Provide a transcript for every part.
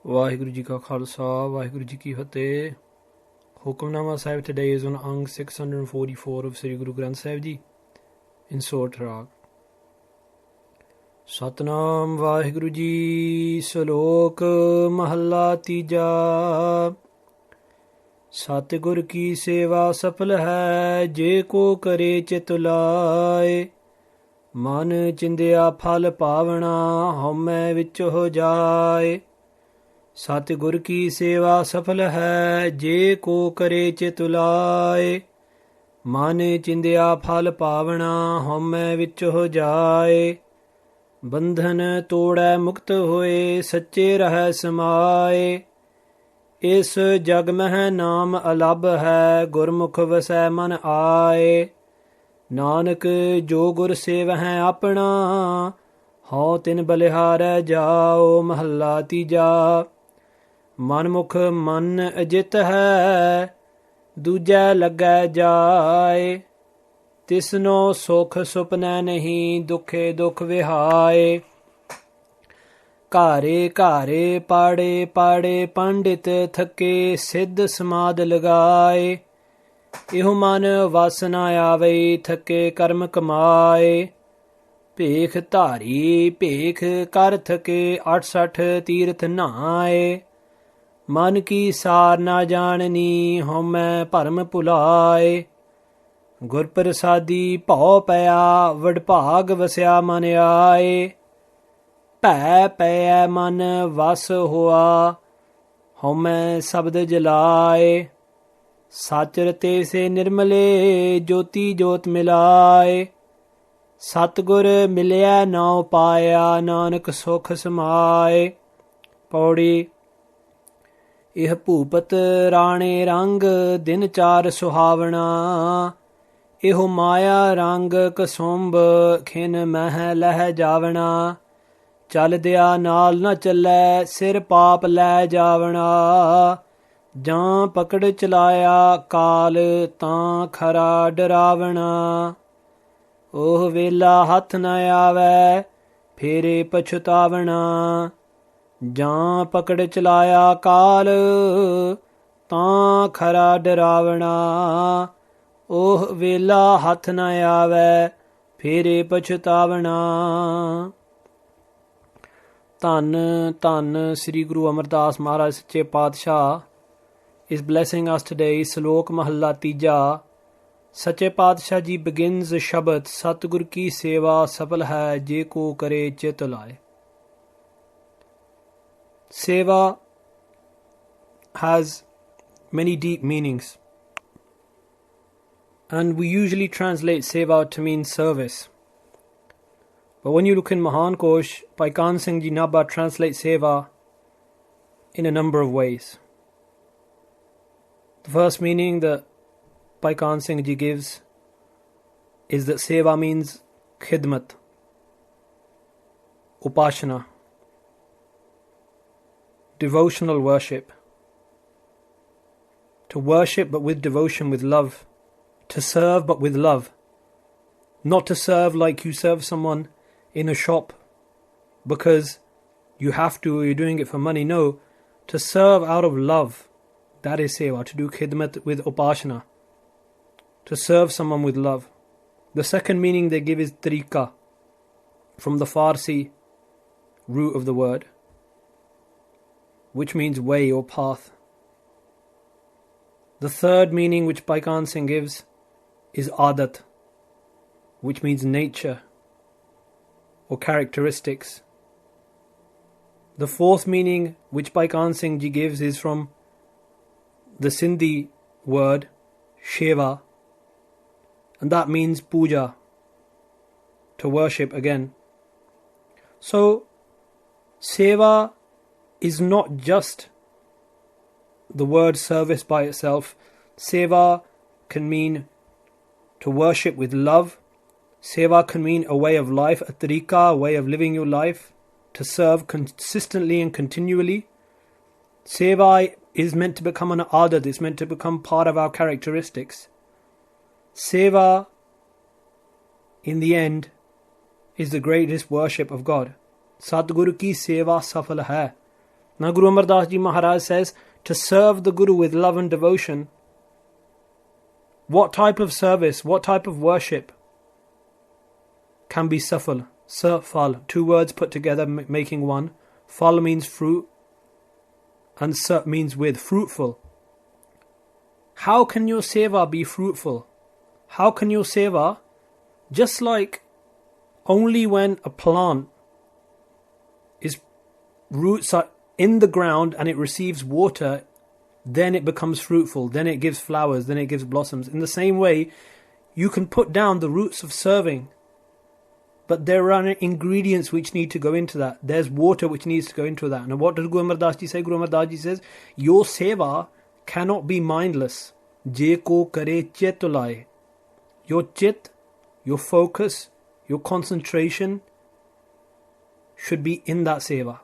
ਵਾਹਿਗੁਰੂ ਜੀ ਕਾ ਖਾਲਸਾ ਵਾਹਿਗੁਰੂ ਜੀ ਕੀ ਫਤਿਹ। ਹੁਕਮਨਾਮਾ ਸਾਹਿਬ today is on Ang 644 of Sri Guru Granth Sahib Ji in Sort Rag। Satnam Waheguru ji. ਸ਼ਲੋਕ ਮਹੱਲਾ ਤੀਜਾ। ਸਤਿਗੁਰ ਕੀ ਸੇਵਾ ਸਫਲ ਹੈ, ਜੇ ਕੋ ਕਰੇ ਚਿਤ ਲਾਏ। ਮਨ ਚਿੰਦਿਆ ਫਲ ਪਾਵਣਾ, ਹਉਮੈ ਵਿੱਚ ਹੋ ਜਾਏ। ਸਤਿਗੁਰ ਕੀ ਸੇਵਾ ਸਫਲ ਹੈ, ਜੇ ਕੋ ਕਰੇ ਚਿਤ ਲਾਏ। ਮਨ ਚਿੰਦਿਆ ਫਲ ਪਾਵਣਾ, ਹਉਮੈ ਵਿੱਚ ਹੋ ਜਾਏ। ਬੰਧਨ ਤੋੜੈ ਮੁਕਤ ਹੋਏ, ਸੱਚੇ ਰਹਿ ਸਮਾਏ। ਇਸ ਜਗ ਮਹਿ ਨਾਮ ਅਲੱਭ ਹੈ, ਗੁਰਮੁਖ ਵਸੈ ਮਨ ਆਏ। ਨਾਨਕ ਜੋ ਗੁਰ ਸੇਵਹਿ ਆਪਣਾ, ਹਉ ਤਿਨ ਬਲਿਹਾਰੈ ਜਾਓ। ਮਹੱਲਾ ਤੀਜਾ। ਮਨਮੁਖ ਮਨ ਅਜਿਤ ਹੈ, ਦੂਜੈ ਲੱਗੈ ਜਾਏ। ਤਿਸਨੋ ਸੁਖ ਸੁਪਨੈ ਨਹੀਂ, ਦੁਖੇ ਦੁਖ ਵਿਹਾਏ। ਘਾਰੇ ਘਾਰੇ ਪਾੜੇ ਪਾੜੇ, ਪੰਡਿਤ ਥਕੇ ਸਿੱਧ ਸਮਾਦ ਲਗਾਏ। ਇਹੋ ਮਨ ਵਸ ਨ ਆਵੇ, ਥਕੇ ਕਰਮ ਕਮਾਏ। ਭੇਖ ਧਾਰੀ ਭੇਖ ਕਰ ਥਕੇ, 68 ਤੀਰਥ ਨਹਾਏ। ਮਨ ਕੀ ਸਾਰ ਨਾ ਜਾਣਨੀ, ਹਉਮੈ ਭਰਮ ਭੁਲਾਏ। ਗੁਰ ਪ੍ਰਸਾਦੀ ਭਉ ਪਿਆ, ਵਡਭਾਗ ਵਸਿਆ ਮਨ ਆਏ। ਭੈ ਪੈ ਮਨ ਵਸ ਹੋਆ, ਹਉਮੈ ਸ਼ਬਦ ਜਲਾਏ। ਸਚ ਰਤੇ ਸੇ ਨਿਰਮਲੇ, ਜੋਤੀ ਜੋਤ ਮਿਲਾਏ। ਸਤਿਗੁਰ ਮਿਲਿਆ ਨਾਉ ਪਾਇਆ, ਨਾਨਕ ਸੁਖ ਸਮਾਏ। ਪੌੜੀ। ਇਹ ਭੂਪਤ ਰਾਣੇ ਰੰਗ, ਦਿਨ ਚਾਰ ਸੁਹਾਵਣਾ। ਇਹੋ ਮਾਇਆ ਰੰਗ ਕਸੁੰਭ, ਖਿਨ ਮਹਿ ਲਹਿ ਜਾਵਣਾ। ਚਲਦਿਆ ਨਾਲ ਨ ਚੱਲੈ, ਸਿਰ ਪਾਪ ਲੈ ਜਾਵਣਾ। ਜਾਂ ਪਕੜ ਚਲਾਇਆ ਕਾਲ, ਤਾਂ ਖਰਾ ਡਰਾਵਣਾ। ਉਹ ਵੇਲਾ ਹੱਥ ਨ ਆਵੈ, ਫੇਰੇ ਪਛਤਾਵਣਾ। ਜਾਂ ਪਕੜ ਚਲਾਇਆ ਕਾਲ, ਤਾਂ ਖਰਾ ਡਰਾਵਣਾ। ਉਹ ਵੇਲਾ ਹੱਥ ਨ ਆਵੈ, ਫੇਰੇ ਪਛਤਾਵਣਾ। ਧੰਨ ਧੰਨ ਸ੍ਰੀ ਗੁਰੂ ਅਮਰਦਾਸ ਮਹਾਰਾਜ ਸੱਚੇ ਪਾਤਸ਼ਾਹ is blessing us today। ਸ਼ਲੋਕ ਮਹੱਲਾ ਤੀਜਾ। ਸੱਚੇ ਪਾਤਸ਼ਾਹ ਜੀ begins ਸ਼ਬਦ, ਸਤਿਗੁਰ ਕੀ ਸੇਵਾ ਸਫਲ ਹੈ, ਜੇ ਕੋ ਕਰੇ ਚਿਤ ਲਾਏ। Seva has many deep meanings, and we usually translate seva to mean service. But when you look in Mahan Kosh, Bhai Kan Singh Ji Nabha translates seva in a number of ways. The first meaning that Bhai Kan Singh Ji gives is that seva means khidmat, upashana, devotional worship. To worship but with devotion, with love. To serve but with love. Not to serve like you serve someone in a shop because you have to or you're doing it for money. No, to serve out of love. That is seva, to do khidmat with upashana. To serve someone with love. The second meaning they give is tariqa, from the Farsi root of the word, which means way or path. The third meaning which Bhai Kan Singh gives is adat, which means nature or characteristics. The fourth meaning which Bhai Kan Singh Ji gives is from the Sindhi word sheva, and that means puja, to worship again. So seva is not just the word service by itself. Seva can mean to worship with love. Seva can mean a way of life, a tariqa, a way of living your life, to serve consistently and continually. Seva is meant to become an adat, it's meant to become part of our characteristics. Seva, in the end, is the greatest worship of God. Sadguru ki seva safal hai. Now Guru Amar Das Ji Maharaj says, to serve the Guru with love and devotion. What type of service, what type of worship can be safal? Fal, two words put together making one. Fal means fruit and sat means with, fruitful. How can your seva be fruitful? How can your seva, just like only when a plant is roots are in the ground and it receives water, then it becomes fruitful, then it gives flowers, then it gives blossoms. In the same way, you can put down the roots of serving, but there are ingredients which need to go into that. There's water which needs to go into that. And what does Guru Amar Das Ji say? Guru Amar Das Ji says, your seva cannot be mindless. Je ko kare chit lai. Your chit, your focus, your concentration should be in that seva.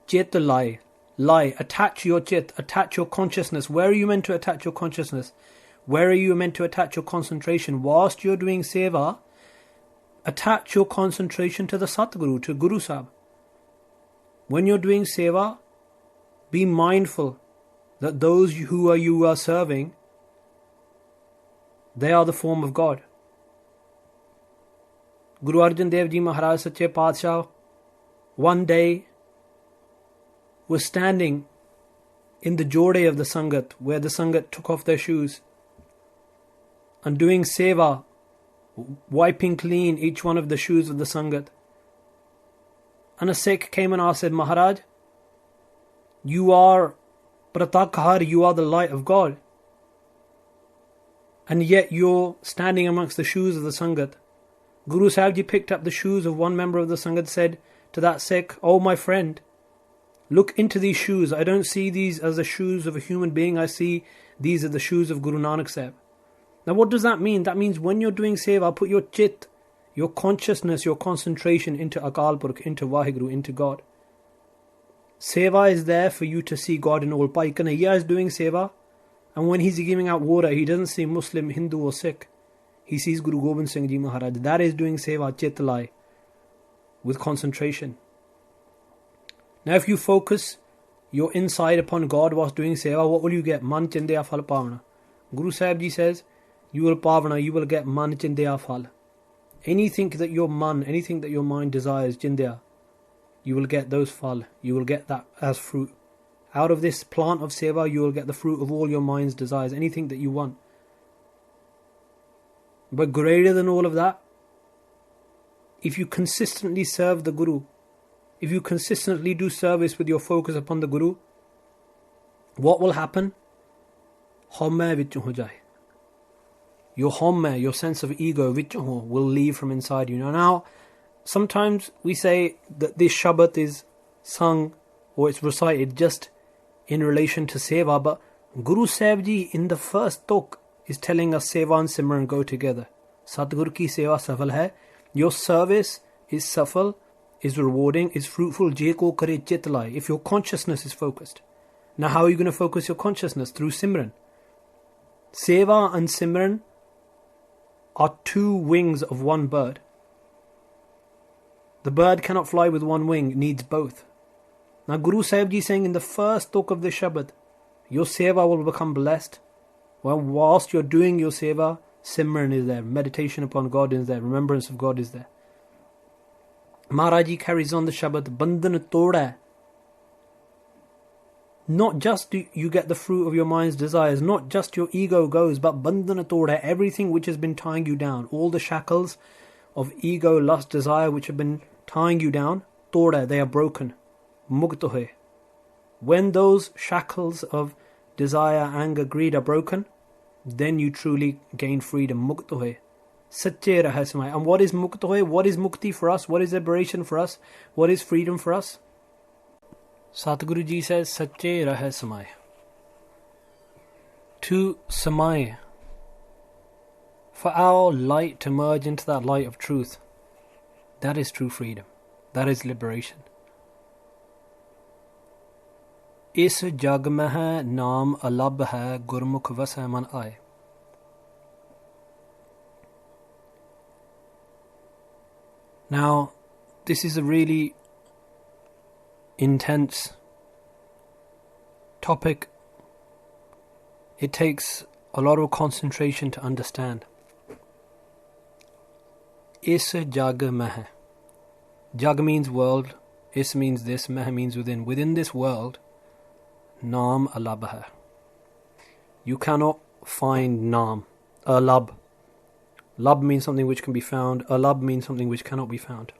Chit lai. Lie. Attach your chit. Attach your consciousness. Where are you meant to attach your consciousness? Where are you meant to attach your concentration? Whilst you're doing seva, attach your concentration to the Satguru, to Guru Sahib. When you're doing seva, be mindful that those who you are serving, they are the form of God. Guru Arjan Dev Ji Maharaj Sache Padshah one day was standing in the jode of the Sangat, where the Sangat took off their shoes, and doing seva, wiping clean each one of the shoes of the Sangat. And a Sikh came and asked, said, Maharaj, you are Pratakhar, you are the light of God, and yet you're standing amongst the shoes of the Sangat. Guru Sahib Ji picked up the shoes of one member of the Sangat, said to that Sikh, oh my friend, look into these shoes. I don't see these as the shoes of a human being. I see these are the shoes of Guru Nanak Sahib. Now what does that mean? That means when you're doing seva, put your chit, your consciousness, your concentration into Akal Purkh, into Vaheguru, into God. Seva is there for you to see God in all. Bhai Kanhaiya is doing seva, and when he's giving out water, he doesn't see Muslim, Hindu or Sikh. He sees Guru Gobind Singh Ji Maharaj. That is doing seva, chit lai, with concentration. Now if you focus your inside upon God whilst doing seva, what will you get? Man chandaya phal pavana. Guru Sahib Ji says, you will pavana, you will get man chandaya phal. Anything that your man, anything that your mind desires, chandaya, you will get those phal. You will get that as fruit. Out of this plant of seva, you will get the fruit of all your mind's desires, anything that you want. But greater than all of that, if you consistently serve the Guru, if you consistently do service with your focus upon the Guru, what will happen? Homme vichon ho jaye. Your homme, your sense of ego, vichon ho, will leave from inside you. Now, sometimes we say that this Shabad is sung or it's recited just in relation to seva, but Guru Sahib Ji in the first talk is telling us seva and simran go together. Satgur ki seva safal hai. Your service is safal, is rewarding, is fruitful. Je ko kare chit lai. If your consciousness is focused. Now how are you going to focus your consciousness? Through simran. Seva and simran are two wings of one bird. The bird cannot fly with one wing, it needs both. Now Guru Sahib Ji saying in the first talk of the Shabad, your seva will become blessed. Well, whilst you're doing your seva, simran is there, meditation upon God is there, remembrance of God is there. Maharaj Ji carries on the Shabad, bandhan toda. Not just do you get the fruit of your mind's desires, not just your ego goes, but bandhan toda, everything which has been tying you down, all the shackles of ego, lust, desire which have been tying you down, toda, they are broken. Mukt hoye. When those shackles of desire, anger, greed are broken, then you truly gain freedom. Mukt hoye. Sache rahasmay. And what is mukt hoye? What is mukti for us? What is liberation for us? What is freedom for us? Satguru Ji says, Sache rahasmay. To samay. For our light to merge into that light of truth. That is true freedom. That is liberation. इस जग में है नाम अलग है गुरमुख वस है मन आए. Now, this is a really intense topic. It takes a lot of concentration to understand. Is jag meh. Jag means world, is means this, meh means within. Within this world, Naam alab hai. You cannot find Naam. Alab. Lab means something which can be found. Alab means something which cannot be found.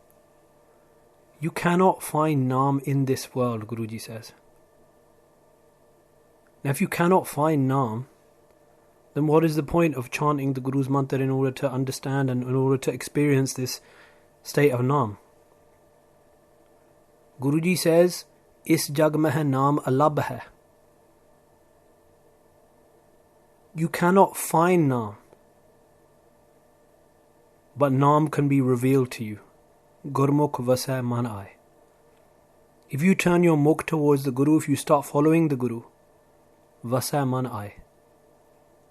You cannot find Naam in this world, Guruji says. Now if you cannot find Naam, then what is the point of chanting the Guru's mantra in order to understand and in order to experience this state of Naam? Guruji says, Is jag meh Naam alab hai. You cannot find Naam, but Naam can be revealed to you. Gurmukh vasai man aaye. If you turn your mukh towards the Guru, if you start following the Guru, vasai man aaye,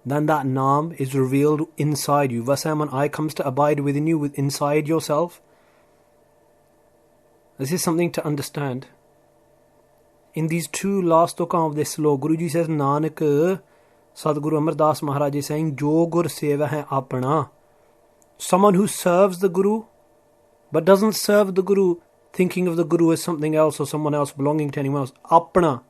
then that Naam is revealed inside you. Vasai man aaye comes to abide within you, inside yourself. This is something to understand. In these two last tukam of this sloka, Guruji says, Nanak, Sadguru Amardas Maharaj is saying, Jo gur seva hai apna. Someone who serves the Guru, but doesn't serve the Guru thinking of the Guru as something else or someone else belonging to anyone else. Apna.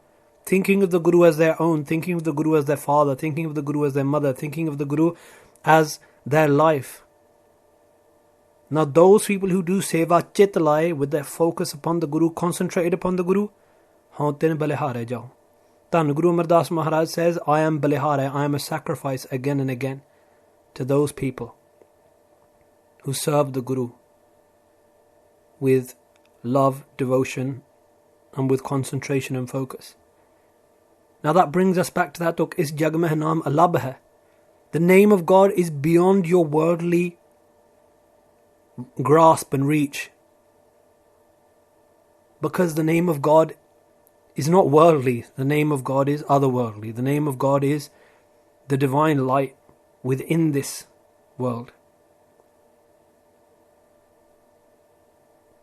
Thinking of the Guru as their own, thinking of the Guru as their father, thinking of the Guru as their mother, thinking of the Guru as their life. Now those people who do seva chitlai with their focus upon the Guru, concentrated upon the Guru, hauntin balihare jao. Tan Guru Amardas Maharaj says, I am balihare, I am a sacrifice again and again to those people who serve the Guru with love, devotion, and with concentration and focus. Now that brings us back to that talk, Is jag meh naam alab hai. The name of God is beyond your worldly grasp and reach. Because the name of God is not worldly, the name of God is otherworldly. The name of God is the divine light within this world.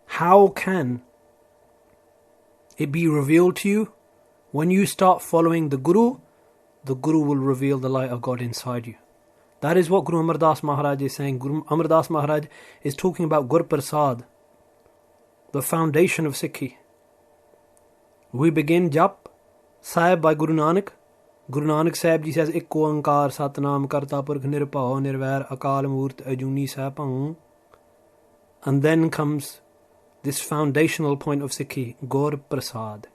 How can it be revealed to you? When you start following the Guru will reveal the light of God inside you. That is what Guru Amardas Maharaj is saying. Guru Amardas Maharaj is talking about Gur Prasad, the foundation of Sikhi. We begin Jap Sahib by Guru Nanak. Guru Nanak Sahib ji says, Ikko Ankar Satnam Karta Purkh Nirpao Nirvair Akal Murt Ajuni Sapang. And then comes this foundational point of Sikhi, Gur Prasad.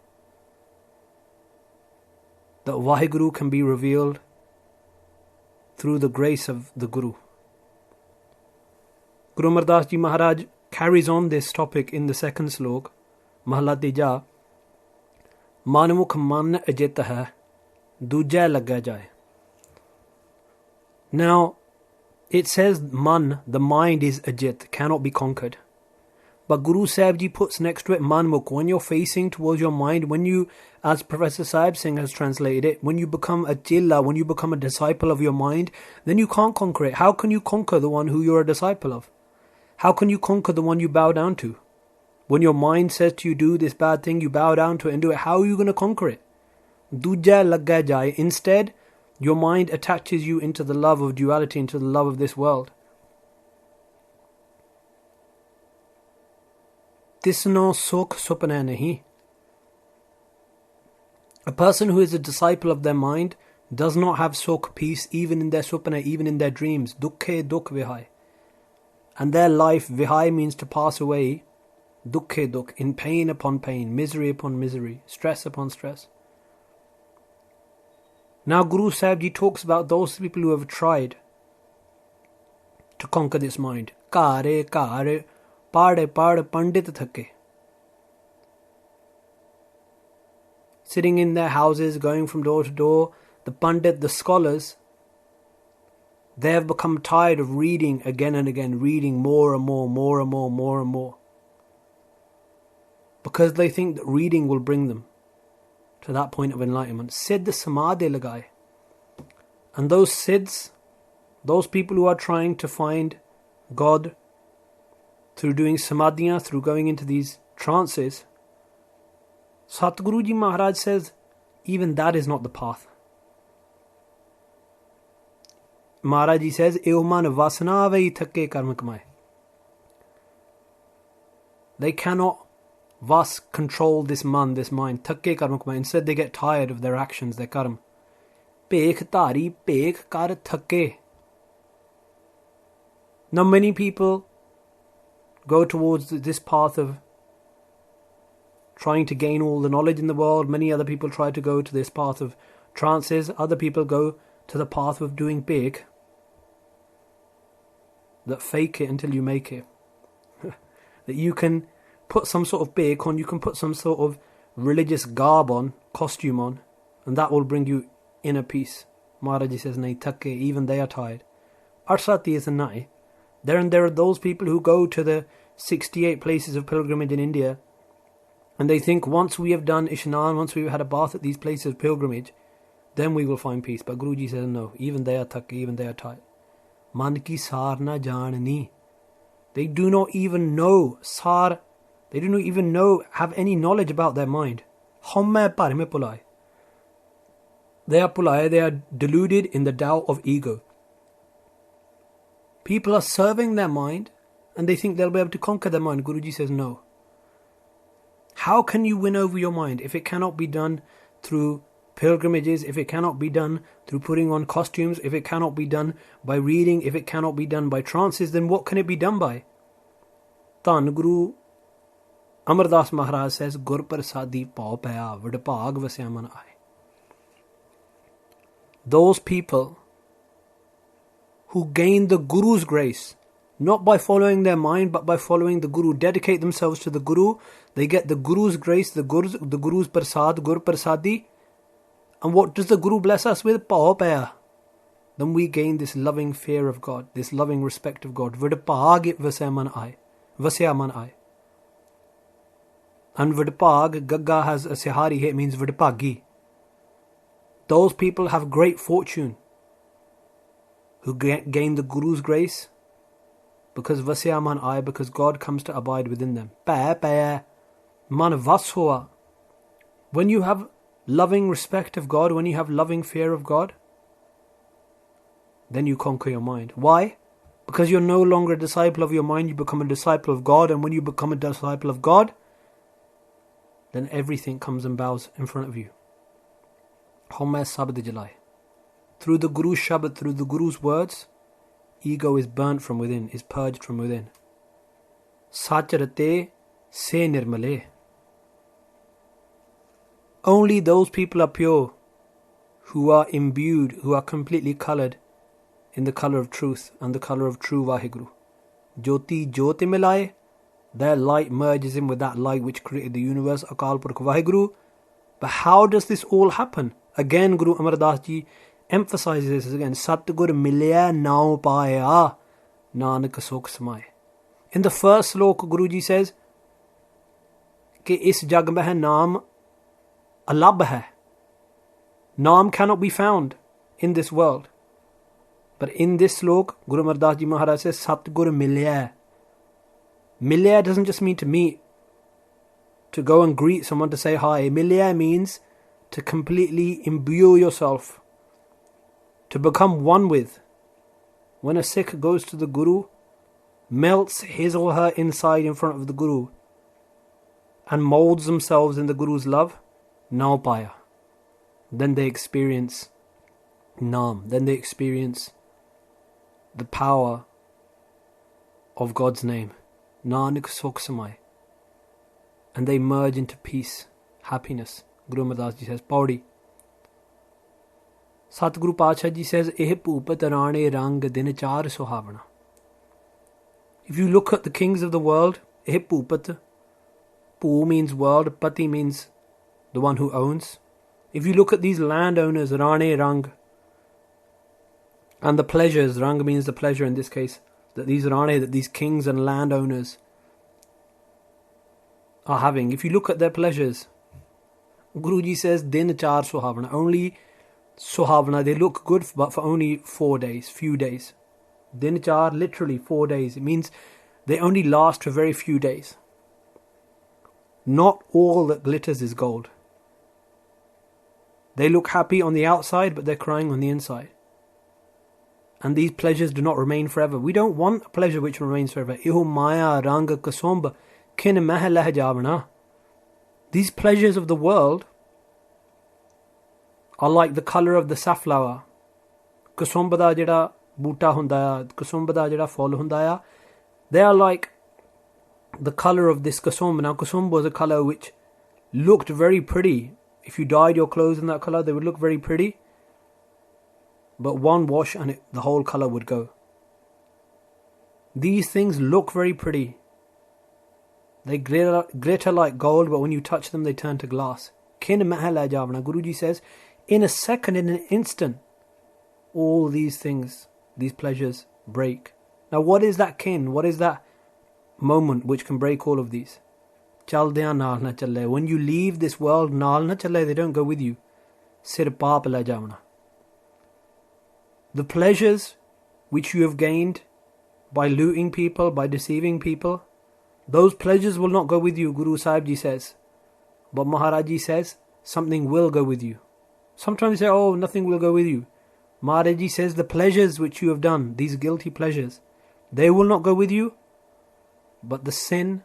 That Vaheguru can be revealed through the grace of the Guru. Guru Amardas Ji Maharaj carries on this topic in the second slok, Mahla Tija, manmukh man ajit hai, dujja lagga jaye. Now, it says man, the mind is ajit, cannot be conquered. But Guru Sahib Ji puts next to it manmukh. When you're facing towards your mind, when you, as Professor Sahib Singh has translated it, when you become a chilla, when you become a disciple of your mind, then you can't conquer it. How can you conquer the one who you're a disciple of? How can you conquer the one you bow down to? When your mind says to you, do this bad thing, you bow down to it and do it. How are you going to conquer it? Dujja lagga jaye. Instead, your mind attaches you into the love of duality, into the love of this world. Tisno sukh supna nahi. A person who is a disciple of their mind does not have sukh, peace, even in their supna, even in their dreams. Dukkhe dukh vihai. And their life, vihai means to pass away. Dukkhe dukh, in pain upon pain, misery upon misery, stress upon stress. Now Guru Sahib Ji talks about those people who have tried to conquer this mind. Kare, kare. Pade Pandit thake. Sitting in their houses, going from door to door, the Pandit, the scholars, they have become tired of reading again and again, reading more and more, more and more, more and more. Because they think that reading will bring them to that point of enlightenment. Siddh Samaadhi lagaye. And those Siddhs, those people who are trying to find God through doing Samaadhiya, through going into these trances, Satguru Ji Maharaj says, even that is not the path. Maharaj Ji says, "Eo man vasana vei thakke karma kamaye." They cannot control this mind. Thakke karma kamaye. Instead they get tired of their actions, their karma. Pekh dhari pekh kar thakke. Now many people go towards this path of trying to gain all the knowledge in the world. Many other people try to go to this path of trances. Other people go to the path of doing big. That fake it until you make it. That you can put some sort of big on, you can put some sort of religious garb on, costume on, and that will bring you inner peace. Maharaji says, nahi thakke, even they are tired. Arsati is a nahi. There are those people who go to the 68 places of pilgrimage in India, and they think once we have done Ishnan, once we've had a bath at these places of pilgrimage, then we will find peace. But Guruji says, no, even they are thakke, even they are tired. Man ki saar na jaanni. They do not even know saar. They do not even have any knowledge about their mind. Homme par mein pulai. They are pulai, they are deluded in the doubt of ego. People are serving their mind and they think they'll be able to conquer their mind. Guruji says no. How can you win over your mind if it cannot be done through pilgrimages, if it cannot be done through putting on costumes, if it cannot be done by reading, if it cannot be done by trances, then what can it be done by? Dhan Guru Amar Das Maharaj says, Gur Prasadi Pau Paya Vidbhag Vasya Man Aaye. Those people who gain the Guru's grace, not by following their mind, but by following the Guru, dedicate themselves to the Guru, they get the Guru's grace, the Guru's Prasad, Gur Prasadi. And what does the Guru bless us with? Pao Paya. Then we gain this loving fear of God, this loving respect of God. Vidbhag Vasya Man Aaye. And Vidbhag, Gagga has a Sihari here, it means Vidbhagi. Those people have great fortune who gain the Guru's grace because Vasya Man Aaye, because God comes to abide within them. Pa man vas hua. When you have loving respect of God, when you have loving fear of God, then you conquer your mind. Why? Because you're no longer a disciple of your mind, you become a disciple of God, and when you become a disciple of God, then everything comes and bows in front of you. Homme Shabad Jalai. Through the Guru's Shabad, through the Guru's words, ego is burnt from within, is purged from within. Sacharate se nirmale. Only those people are pure who are imbued, who are completely coloured in the colour of truth and the colour of true Vaheguru. Jyoti Jyoti Milaye, their light merges in with that light which created the universe, Akal Purkh Vaheguru. But how does this all happen? Again, Guru Amar Das Ji emphasizes this again. Satgur Milya Nao Paya Nanak Sokh Samaye. In the first slok, Guruji says, Ke is jag mein hai naam alab hai. Naam cannot be found in this world. But in this slok, Guru Amar Das Ji Maharaj says, Satgur Milya. Milya doesn't just mean to meet, to go and greet someone, to say hi. Milya means to completely imbue yourself, to become one with. When a Sikh goes to the Guru, melts his or her inside in front of the Guru, and molds themselves in the Guru's love, Nao Paya. Then they experience Naam. Then they experience the power of God's name. Nanak Sokh Samaye. And they merge into peace, happiness. Guru Amar Das Ji says, PAUREE. Satguru Paatshah Ji says, Eh Bhupat Rane Rang Din Char Sohavana. If you look at the kings of the world, Eh Bhupat, Bhu means world, Pati means the one who owns. If you look at these landowners, Rane Rang, and the pleasures, Rang means the pleasure in this case, that these kings and landowners are having. If you look at their pleasures, Guruji says, Din Char Sohavana, only Sohavana, they look good, but for only 4 days, few days. Din Char, literally 4 days. It means they only last for very few days. Not all that glitters is gold. They look happy on the outside, but they're crying on the inside. And these pleasures do not remain forever. We don't want a pleasure which remains forever. Iho maya rang kasomb kin MEHL hai javana. These pleasures of the world are like the colour of the safflower. Kasomb da jehda boota hunda, kasomb da jehda full hunda, they are like the colour of this kasomb. Now kasomb was a colour which looked very pretty. If you dyed your clothes in that colour, they would look very pretty. But one wash and the whole colour would go. These things look very pretty. They glitter like gold, but when you touch them, they turn to glass. Kin MEHL hai javana. Guruji says, in a second, in an instant, all these things, these pleasures break. Now what is that kin? What is that moment which can break all of these? Chaldeyan naal na challe. When you leave this world, naal na challe, they don't go with you. Sir paap la javana. The pleasures which you have gained by looting people, by deceiving people, those pleasures will not go with you, Guru Sahib Ji says. But Maharaj Ji says, something will go with you. Sometimes you say, oh, nothing will go with you. Maharaj Ji says, the pleasures which you have done, these guilty pleasures, they will not go with you. But the sin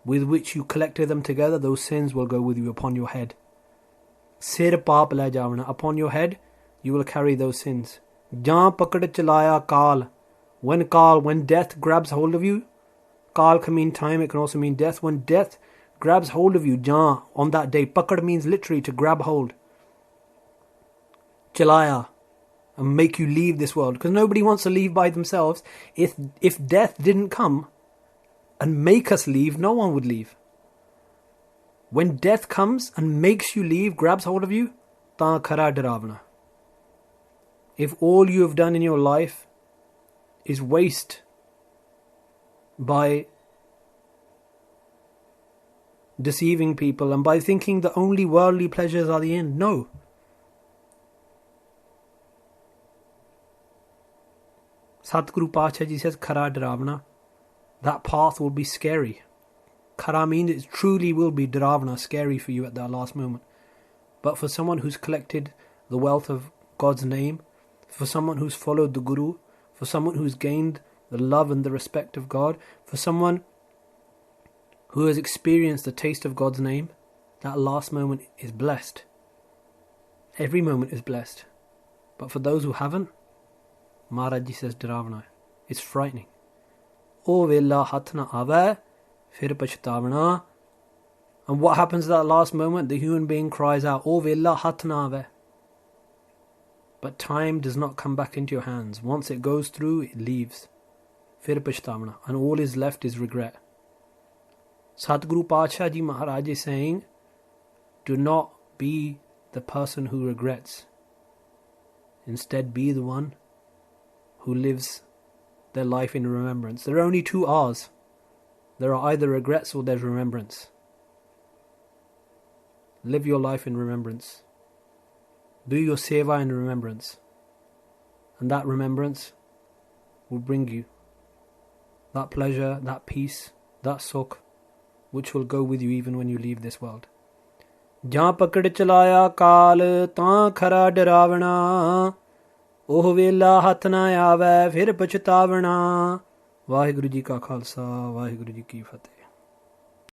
with which you collected them together, those sins will go with you upon your head. Sir paap la javana. Upon your head, you will carry those sins. Jaan pakad chalaya kaal. When death grabs hold of you, kaal can mean time, it can also mean death. When death grabs hold of you, jaan, on that day, pakad means literally to grab hold. Chalaya, and make you leave this world. Because nobody wants to leave by themselves. If death didn't come and make us leave, no one would leave. When death comes and makes you leave, grabs hold of you, taan khara daravna. If all you have done in your life is waste by deceiving people and by thinking the only worldly pleasures are the end, no. Satguru Pacha Ji says, Khara Daravna, that path will be scary. Khara means it truly will be Daravna, scary for you at that last moment. But for someone who's collected the wealth of God's name, for someone who's followed the Guru, for someone who's gained the love and the respect of God, for someone who has experienced the taste of God's name, that last moment is blessed. Every moment is blessed. But for those who haven't, Maharaj Ji says Daravna. It's frightening. O vela hath na aave, fir pachtavana. And what happens at that last moment? The human being cries out, O vela hath na aave. But time does not come back into your hands. Once it goes through, it leaves. Fir pachtavana. And all is left is regret. Satguru Pacha Ji Maharaj is saying, do not be the person who regrets. Instead, be the one who lives their life in remembrance. There are only two R's. There are either regrets or there's remembrance. Live your life in remembrance. Do your seva in remembrance. And that remembrance will bring you that pleasure, that peace, that sukh, which will go with you even when you leave this world. Jaan pakad chalaya kaal, taan khara daravana. Oh vela hath na aave, fir pachtavana. Vaheguru Ji ka Khalsa, Vaheguru Ji ki Fateh.